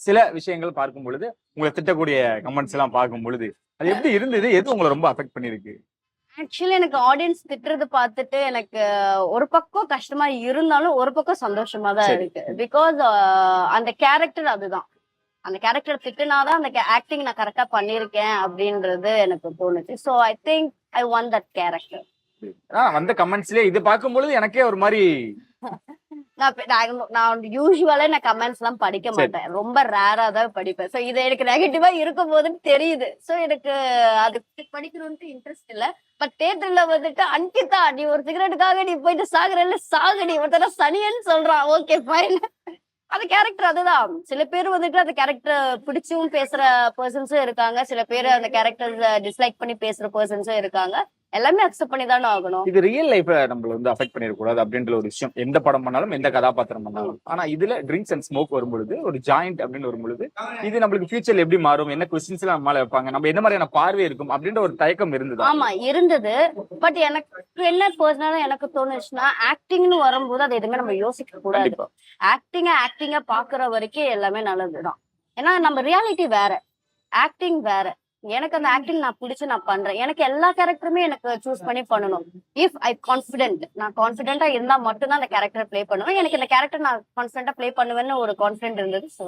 சில விஷயங்கள் பார்க்கும் பொழுது உங்களை திட்டக்கூடிய கமெண்ட்ஸ் எல்லாம் பார்க்கும் பொழுது அது எப்படி இருந்தது? எது உங்களை ரொம்ப அஃபெக்ட் பண்ணிருக்கு? ஆக்சுவலி எனக்கு ஆடியன்ஸ் திட்டுறது பார்த்துட்டு எனக்கு ஒரு பக்கம் கஷ்டமா இருந்தாலும் ஒரு பக்கம் சந்தோஷமா தான் சரி. இருக்கு. பிகாஸ் அந்த கேரக்டர் அதுதான். அந்த கேரக்டர் திட்டுனாதான் அந்த ஆக்டிங் நான் கரெக்டா பண்ணிருக்கேன் அப்படின்றது எனக்கு தோணுச்சு. So I think I want that character. வந்த கமெண்ட்ஸ்லயே இது பார்க்கும் பொழுது எனக்கே ஒரு மாதிரி நான் யூஸ்வலா நான் கமெண்ட்ஸ் எல்லாம் படிக்க சரி. மாட்டேன். ரொம்ப ரேரா தான் படிப்பேன். சோ இது எனக்கு நெகட்டிவா இருக்கும் போதுன்னு தெரியுது. சோ எனக்கு அது படிக்கணும்னு இன்ட்ரெஸ்ட் இல்ல. பட் தியேட்டர்ல வந்துட்டு அன்கிதா நீ ஒரு சிகரெட்டுக்காக நீ போயிட்டு சாகுறல்ல சாகுடி ஒருத்தர சனியன்னு சொல்றான். Okay fine. அந்த கேரக்டர் அதுதான். சில பேர் வந்துட்டு அந்த கேரக்டர் பிடிச்சும் பேசுற பர்சன்ஸும் இருக்காங்க. சில பேர் அந்த கேரக்டர் டிஸ்லைக் பண்ணி பேசுற பர்சன்ஸும் இருக்காங்க. எல்லாமே அக்செப்ட் பண்ணி தானே ஆகணும். இது ரியல் லைஃப்ல நம்மள வந்து அஃபெக்ட் பண்ணிடக்கூடாது அப்படின்ற ஒரு விஷயம். எந்த படம் பண்ணாலும் எந்த கதாபாத்திரம் பண்ணாலும். ஆனா இதுல ட்ரிங்க்ஸ் அண்ட் ஸ்மோக் வரும்பொழுது ஒரு ஜாயிண்ட் அப்படின்னு வரும்பொழுது இது நம்மளுக்கு ஃபியூச்சர்ல எப்படி மாறும், என்ன கொஸ்டின்ஸ் எல்லாம் நம்மளால வைப்பாங்க, நம்ம என்ன மாதிரியான பார்வை இருக்கும் அப்படின்ற ஒரு தயக்கம் இருந்தது. ஆமா இருந்தது. பட் எனக்கு என்ன பர்சனலா எனக்கு தோணுச்சுன்னா ஆக்டிங்னு வரும்போது அது எதுவுமே நம்ம யோசிக்க கூடாது. ஆக்டிங்க பாக்குற வரைக்கும் எல்லாமே நல்லதுதான். ஏன்னா நம்ம ரியாலிட்டி வேற, ஆக்டிங் வேற. எனக்கு அந்த ஆக்டிங் நான் பிடிச்சு நான் பண்றேன். எனக்கு எல்லா கேரக்டருமே எனக்கு சூஸ் பண்ணி பண்ணணும். இஃப் ஐ கான்பிடென்ட், நான் கான்பிடென்டா இருந்தா மட்டும்தான் அந்த கேரக்டர் பிளே பண்ணுவேன். எனக்கு இந்த கேரக்டர் நான் கான்பிடென்டா பிளே பண்ணுவேன்னு ஒரு கான்பிடென்ட் இருந்தது. ஸோ